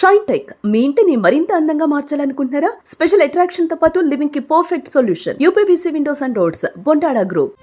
Shine tech మీ ఇంటిని మరింత అందంగా మార్చాలనుకుంటున్నారా? స్పెషల్ అట్రాక్షన్ తో పాటు లివింగ్ కి perfect solution. UPVC windows and doors, Bontada group.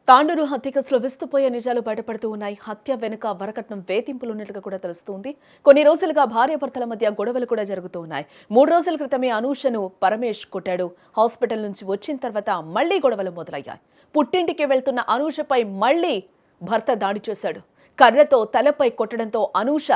Tandur హత్య కేసులో విస్తుపోయే నిజాలు బయటపడుతూ ఉన్నాయి. హత్య వెనుక వరకట్నం వేధింపులు ఉన్నట్లుగా కూడా తెలుస్తోంది. కొన్ని రోజులుగా భార్యాభర్తల మధ్య గొడవలు కూడా జరుగుతూ ఉన్నాయి. 3 రోజుల క్రితమే అనూషను పరమేష్ కొట్టాడు. హాస్పిటల్ నుంచి వచ్చిన తర్వాత మళ్లీ గొడవలు మొదలయ్యాయి. పుట్టింటికి వెళ్తున్న అనూషపై మళ్లీ భర్త దాడి చేశాడు. కర్రతో తలపై కొట్టడంతో అనూష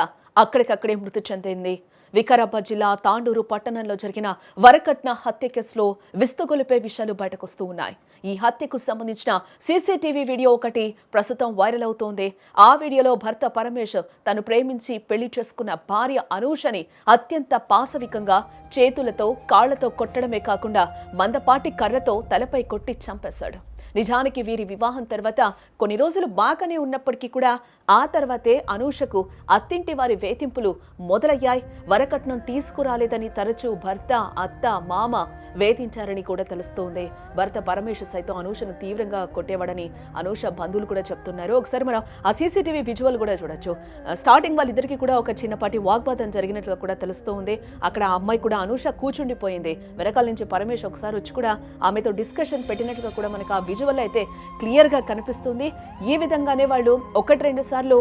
అక్కడికక్కడే మృతి చెందింది. వికారాబాద్ జిల్లా తాండూరు పట్టణంలో జరిగిన వరకట్న హత్య కేసులో విస్తుగొలిపే విషయాలు బయటకొస్తూ ఉన్నాయి. ఈ హత్యకు సంబంధించిన సీసీటీవీ వీడియో ఒకటి ప్రస్తుతం వైరల్ అవుతోంది. ఆ వీడియోలో భర్త పరమేష్ తను ప్రేమించి పెళ్లి చేసుకున్న భార్య అనూషని అత్యంత పాశవికంగా చేతులతో కాళ్లతో కొట్టడమే కాకుండా మందపాటి కర్రతో తలపై కొట్టి చంపేశాడు. నిజానికి వీరి వివాహం తర్వాత కొన్ని రోజులు బాగానే ఉన్నప్పటికీ కూడా ఆ తర్వాతే అనూషకు అత్తింటి వారి వేధింపులు మొదలయ్యాయి. వరకట్నం తీసుకురాలేదని తరచూ భర్త, అత్త, మామ వేధించారని కూడా తెలుస్తోంది. భర్త పరమేష్ సైతం అనూషను తీవ్రంగా కొట్టేవాడని అనూష బంధువులు కూడా చెప్తున్నారు. ఒకసారి మనం ఆ సీసీటీవీ విజువల్ కూడా చూడొచ్చు. స్టార్టింగ్ వాళ్ళిద్దరికీ కూడా ఒక చిన్నపాటి వాగ్వాదం జరిగినట్లు కూడా తెలుస్తోంది. అక్కడ ఆ అమ్మాయి కూడా అనూష కూర్చుండిపోయింది. వెనకాల నుంచి పరమేష్ ఒకసారి వచ్చి కూడా ఆమెతో డిస్కషన్ పెట్టినట్టుగా కూడా మనకు ఆ విజువల్ అయితే క్లియర్ గా కనిపిస్తుంది. ఈ విధంగానే వాళ్ళు 1-2 సార్లు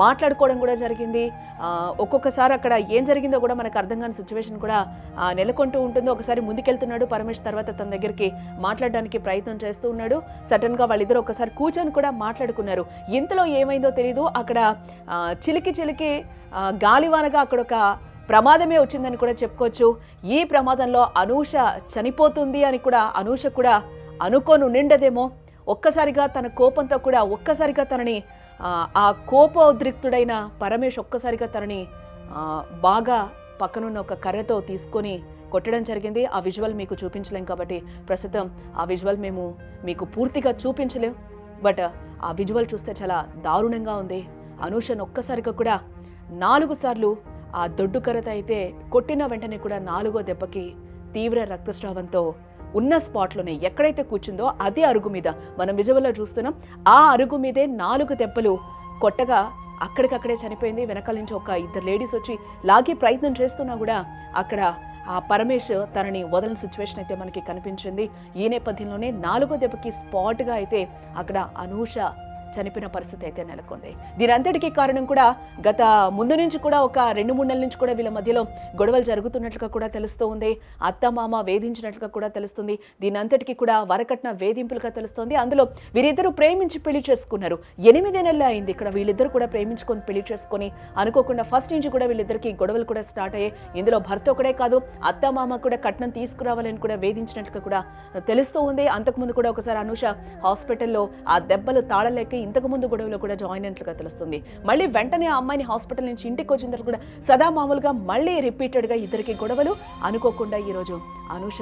మాట్లాడుకోవడం కూడా జరిగింది. ఒక్కొక్కసారి అక్కడ ఏం జరిగిందో కూడా మనకు అర్థం కాని సిచ్యువేషన్ కూడా నెలకొంటూ ఉంటుంది. ఒకసారి ముందుకెళ్తున్నాడు పరమేష్, తర్వాత తన దగ్గరికి మాట్లాడడానికి ప్రయత్నం చేస్తూ ఉన్నాడు. సడన్ గా వాళ్ళిద్దరు ఒకసారి కూర్చొని కూడా మాట్లాడుకున్నారు. ఇంతలో ఏమైందో తెలీదు. అక్కడ చిలికి గాలివానగా అక్కడ ఒక ప్రమాదమే వచ్చిందని కూడా చెప్పుకోవచ్చు. ఈ ప్రమాదంలో అనూష చనిపోతుంది అని కూడా అనూష కూడా అనుకోను నిండదేమో. ఒక్కసారిగా తన కోపంతో కూడా ఒక్కసారిగా తనని ఆ కోపోద్రిక్తుడైన పరమేష్ ఒక్కసారిగా తనని బాగా పక్కనున్న ఒక కర్రతో తీసుకొని కొట్టడం జరిగింది. ఆ విజువల్ మీకు చూపించలేం కాబట్టి ప్రస్తుతం ఆ విజువల్ మేము మీకు పూర్తిగా చూపించలేం. బట్ ఆ విజువల్ చూస్తే చాలా దారుణంగా ఉంది. అనూషను ఒక్కసారిగా కూడా 4 సార్లు ఆ దొడ్డు కర్రతో అయితే కొట్టిన వెంటనే కూడా 4వ దెబ్బకి తీవ్ర రక్తస్రావంతో ఉన్న స్పాట్లోనే ఎక్కడైతే కూర్చుందో అదే అరుగు మీద మనం విజువల్లో చూస్తున్నాం. ఆ అరుగు మీదే 4 దెబ్బలు కొట్టగా అక్కడికక్కడే చనిపోయింది. వెనకాల నుంచి ఒక 2 లేడీస్ వచ్చి లాగే ప్రయత్నం చేస్తున్నా కూడా అక్కడ ఆ పరమేష్ తనని వదలని సిచ్యువేషన్ అయితే మనకి కనిపించింది. ఈ నేపథ్యంలోనే 4వ దెబ్బకి స్పాట్గా అయితే అక్కడ అనూష చనిపోయిన పరిస్థితి అయితే నెలకొంది. దీని అంతటికీ కారణం కూడా గత ముందు నుంచి కూడా ఒక 2-3 నెలల నుంచి కూడా వీళ్ళ మధ్యలో గొడవలు జరుగుతున్నట్లుగా కూడా తెలుస్తూ ఉంది. అత్తమామ వేధించినట్లుగా కూడా తెలుస్తుంది. దీని అంతటికీ కూడా వరకట్న వేధింపులుగా తెలుస్తోంది. అందులో వీరిద్దరూ ప్రేమించి పెళ్లి చేసుకున్నారు. 8 నెలలు అయింది. ఇక్కడ వీళ్ళిద్దరు కూడా ప్రేమించుకొని పెళ్లి చేసుకొని అనుకోకుండా ఫస్ట్ నుంచి కూడా వీళ్ళిద్దరికి గొడవలు కూడా స్టార్ట్ అయ్యాయి. ఇందులో భర్త ఒకడే కాదు, అత్తమామ కూడా కట్నం తీసుకురావాలని కూడా వేధించినట్లుగా కూడా తెలుస్తూ ఉంది. అంతకుముందు కూడా ఒకసారి అనూష హాస్పిటల్లో ఆ దెబ్బలు తాళలేక ఇంతకు ముందు గొడవలో కూడా జాయిన్ అయినట్లుగా తెలుస్తుంది. మళ్ళీ వెంటనే ఆ అమ్మాయిని హాస్పిటల్ నుంచి ఇంటికి వచ్చిన తర్వాత కూడా సదా మామూలుగా మళ్ళీ రిపీటెడ్ గా ఇద్దరికి గొడవలు. అనుకోకుండా ఈ రోజు అనూష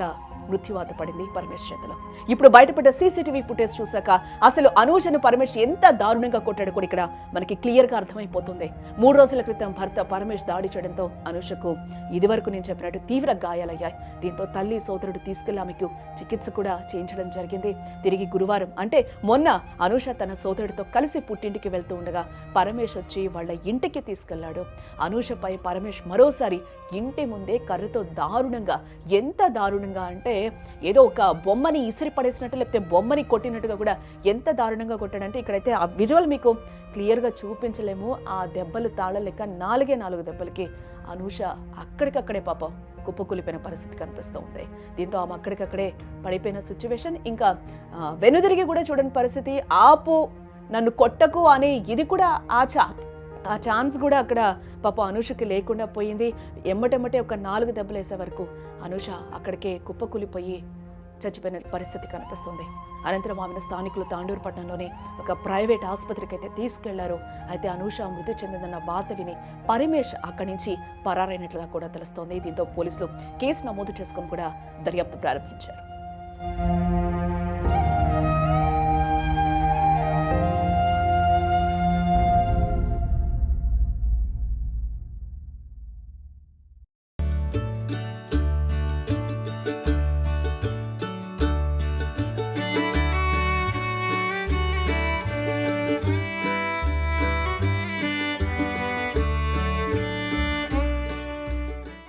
మృత్యువాత పడింది పరమేష్ చేతిలో. ఇప్పుడు బయటపడ్డ సీసీటీవీ ఫుటేజ్ చూసాక అసలు అనూషను పరమేష్ ఎంత దారుణంగా కొట్టాడు కూడా ఇక్కడ మనకి క్లియర్ గా అర్థమైపోతుంది. 3 రోజుల క్రితం భర్త పరమేష్ దాడి చేయడంతో అనూషకు ఇదివరకు నేను చెప్పినట్టు తీవ్ర గాయాలయ్యాయి. దీంతో తల్లి సోదరుడు తీసుకెళ్లి ఆమెకు చికిత్స కూడా చేయించడం జరిగింది. తిరిగి గురువారం అంటే మొన్న అనూష తన సోదరుడితో కలిసి పుట్టింటికి వెళ్తూ ఉండగా పరమేష్ వచ్చి వాళ్ళ ఇంటికి తీసుకెళ్లాడు. అనూషపై పరమేష్ మరోసారి ఇంటి ముందే కర్రతో దారుణంగా, ఎంత దారుణంగా అంటే ఏదో ఒక బొమ్మని ఇసిరి పడేసినట్టు లేకపోతే బొమ్మని కొట్టినట్టుగా కూడా ఎంత దారుణంగా కొట్టాడంటే ఇక్కడైతే ఆ విజువల్ మీకు క్లియర్ గా చూపించలేము. ఆ దెబ్బలు తాళలేక 4 దెబ్బలకి అనూష అక్కడికక్కడే పాపం కుప్పకూలిపోయిన పరిస్థితి కనిపిస్తూ ఉంది. దీంతో ఆమె అక్కడికక్కడే పడిపోయిన సిచ్యువేషన్. ఇంకా వెనుదిరిగి కూడా చూడని పరిస్థితి. ఆపు, నన్ను కొట్టకు అనే ఇది కూడా ఆ ఛాన్స్ కూడా అక్కడ పాప అనూషకి లేకుండా పోయింది. ఎమ్మటెమ్మటే ఒక 4 దెబ్బలు వేసే వరకు అనూష అక్కడికే కుప్పకూలిపోయి చచ్చిపోయిన పరిస్థితి కనిపిస్తుంది. అనంతరం ఆమెను స్థానికులు తాండూరు పట్టణంలోని ఒక ప్రైవేట్ ఆసుపత్రికి అయితే తీసుకెళ్లారు. అయితే అనూష మృతి చెందిందన్న వార్త విని పరమేష్ అక్కడి నుంచి పరారైనట్లుగా కూడా తెలుస్తోంది. దీంతో పోలీసులు కేసు నమోదు చేసుకుని కూడా దర్యాప్తు ప్రారంభించారు.